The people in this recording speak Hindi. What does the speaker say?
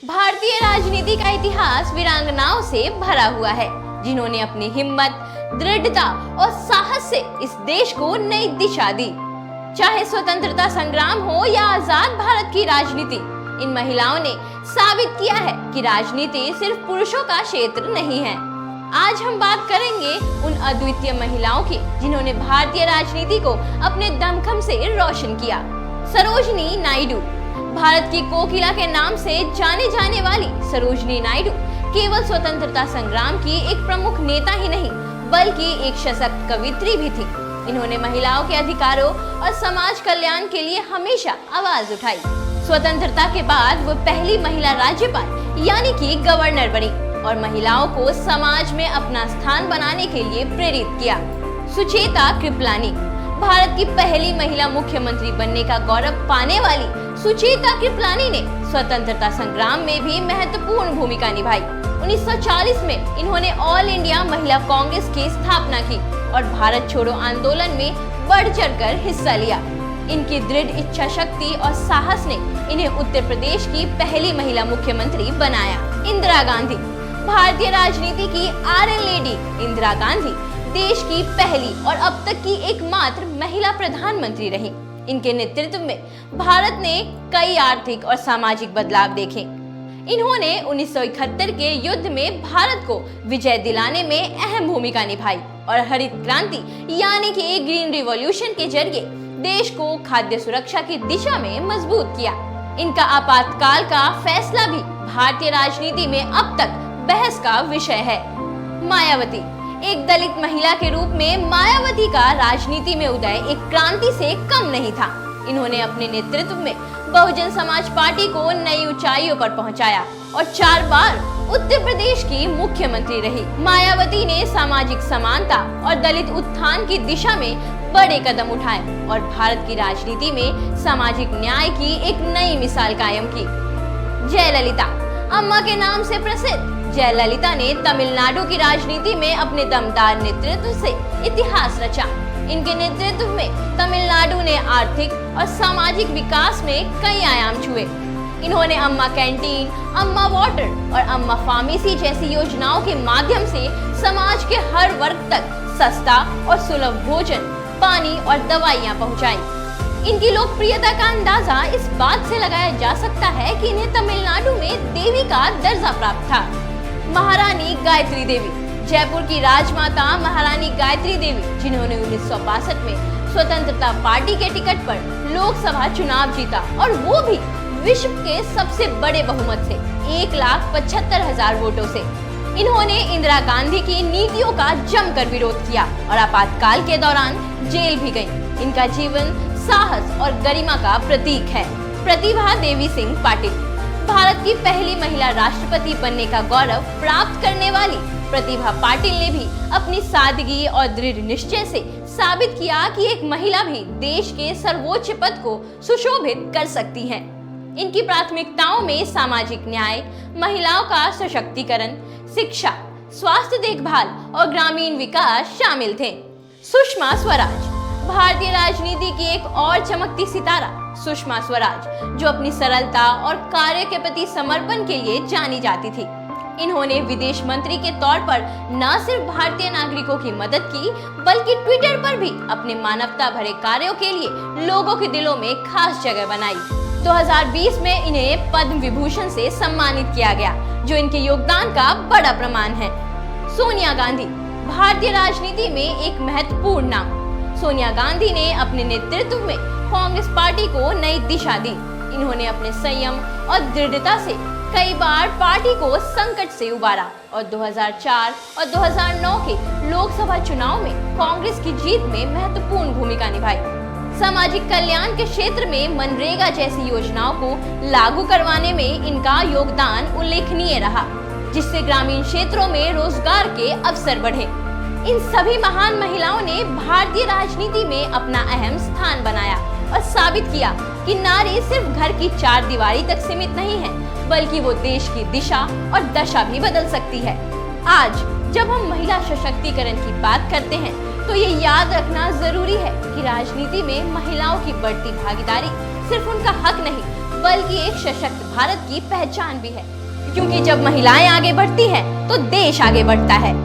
भारतीय राजनीति का इतिहास वीरांगनाओं से भरा हुआ है, जिन्होंने अपनी हिम्मत, दृढ़ता और साहस से इस देश को नई दिशा दी। चाहे स्वतंत्रता संग्राम हो या आजाद भारत की राजनीति, इन महिलाओं ने साबित किया है कि राजनीति सिर्फ पुरुषों का क्षेत्र नहीं है। आज हम बात करेंगे उन अद्वितीय महिलाओं की, जिन्होंने भारतीय राजनीति को अपने दमखम से रोशन किया। सरोजिनी नायडू। भारत की कोकिला के नाम से जाने जाने वाली सरोजिनी नायडू केवल स्वतंत्रता संग्राम की एक प्रमुख नेता ही नहीं, बल्कि एक सशक्त कवयित्री भी थी। इन्होंने महिलाओं के अधिकारों और समाज कल्याण के लिए हमेशा आवाज उठाई। स्वतंत्रता के बाद वो पहली महिला राज्यपाल यानी कि गवर्नर बनी और महिलाओं को समाज में अपना स्थान बनाने के लिए प्रेरित किया। सुचेता कृपलानी। भारत की पहली महिला मुख्यमंत्री बनने का गौरव पाने वाली सुचेता कृपलानी ने स्वतंत्रता संग्राम में भी महत्वपूर्ण भूमिका निभाई। 1940 में इन्होंने ऑल इंडिया महिला कांग्रेस की स्थापना की और भारत छोड़ो आंदोलन में बढ़ चढ़कर हिस्सा लिया। इनकी दृढ़ इच्छा शक्ति और साहस ने इन्हें उत्तर प्रदेश की पहली महिला मुख्यमंत्री बनाया। इंदिरा गांधी। भारतीय राजनीति की आयरन लेडी इंदिरा गांधी देश की पहली और अब तक की एकमात्र महिला प्रधानमंत्री रही। इनके नेतृत्व में भारत ने कई आर्थिक और सामाजिक बदलाव देखे। इन्होंने 1971 के युद्ध में भारत को विजय दिलाने में अहम भूमिका निभाई और हरित क्रांति यानी कि ग्रीन रिवॉल्यूशन के जरिए देश को खाद्य सुरक्षा की दिशा में मजबूत किया। इनका आपातकाल का फैसला भी भारतीय राजनीति में अब तक बहस का विषय है। मायावती। एक दलित महिला के रूप में मायावती का राजनीति में उदय एक क्रांति से कम नहीं था। इन्होंने अपने नेतृत्व में बहुजन समाज पार्टी को नई ऊंचाइयों पर पहुंचाया और 4 बार उत्तर प्रदेश की मुख्यमंत्री रही। मायावती ने सामाजिक समानता और दलित उत्थान की दिशा में बड़े कदम उठाए और भारत की राजनीति में सामाजिक न्याय की एक नई मिसाल कायम की। जयललिता। अम्मा के नाम से प्रसिद्ध जयललिता ने तमिलनाडु की राजनीति में अपने दमदार नेतृत्व से इतिहास रचा। इनके नेतृत्व में तमिलनाडु ने आर्थिक और सामाजिक विकास में कई आयाम छुए। इन्होंने अम्मा कैंटीन, अम्मा वाटर और अम्मा फार्मेसी जैसी योजनाओं के माध्यम से समाज के हर वर्ग तक सस्ता और सुलभ भोजन, पानी और दवाइयां पहुंचाई। इनकी लोकप्रियता का अंदाजा इस बात से लगाया जा सकता है कि इन्हें तमिलनाडु में देवी का दर्जा प्राप्त था। महारानी गायत्री देवी। जयपुर की राजमाता महारानी गायत्री देवी, जिन्होंने 1962 में स्वतंत्रता पार्टी के टिकट पर लोकसभा चुनाव जीता और वो भी विश्व के सबसे बड़े बहुमत से 1,75,000 वोटों से। इन्होंने इंदिरा गांधी की नीतियों का जमकर विरोध किया और आपातकाल के दौरान जेल भी गईं। इनका जीवन साहस और गरिमा का प्रतीक है। प्रतिभा देवी सिंह पाटिल। भारत की पहली महिला राष्ट्रपति बनने का गौरव प्राप्त करने वाली प्रतिभा पाटिल ने भी अपनी सादगी और दृढ़ निश्चय से साबित किया कि एक महिला भी देश के सर्वोच्च पद को सुशोभित कर सकती है। इनकी प्राथमिकताओं में सामाजिक न्याय, महिलाओं का सशक्तिकरण, शिक्षा, स्वास्थ्य देखभाल और ग्रामीण विकास शामिल थे। सुषमा स्वराज। भारतीय राजनीति की एक और चमकती सितारा सुषमा स्वराज, जो अपनी सरलता और कार्य के प्रति समर्पण के लिए जानी जाती थी। इन्होंने विदेश मंत्री के तौर पर न सिर्फ भारतीय नागरिकों की मदद की, बल्कि ट्विटर पर भी अपने मानवता भरे कार्यों के लिए लोगों के दिलों में खास जगह बनाई। 2020 में इन्हें पद्म विभूषण से सम्मानित किया गया, जो इनके योगदान का बड़ा प्रमाण है। सोनिया गांधी। भारतीय राजनीति में एक महत्वपूर्ण नाम। सोनिया गांधी ने अपने नेतृत्व में कांग्रेस पार्टी को नई दिशा दी। इन्होंने अपने संयम और दृढ़ता से कई बार पार्टी को संकट से उबारा और 2004 और 2009 के लोकसभा चुनाव में कांग्रेस की जीत में महत्वपूर्ण भूमिका निभाई। सामाजिक कल्याण के क्षेत्र में मनरेगा जैसी योजनाओं को लागू करवाने में इनका योगदान उल्लेखनीय रहा, जिससे ग्रामीण क्षेत्रों में रोजगार के अवसर बढ़े। इन सभी महान महिलाओं ने भारतीय राजनीति में अपना अहम स्थान बनाया और साबित किया कि नारी सिर्फ घर की 4 दीवारी तक सीमित नहीं है, बल्कि वो देश की दिशा और दशा भी बदल सकती है। आज जब हम महिला सशक्तिकरण की बात करते हैं, तो ये याद रखना जरूरी है कि राजनीति में महिलाओं की बढ़ती भागीदारी सिर्फ उनका हक नहीं, बल्कि एक सशक्त भारत की पहचान भी है, क्योंकि जब महिलाएं आगे बढ़ती हैं तो देश आगे बढ़ता है।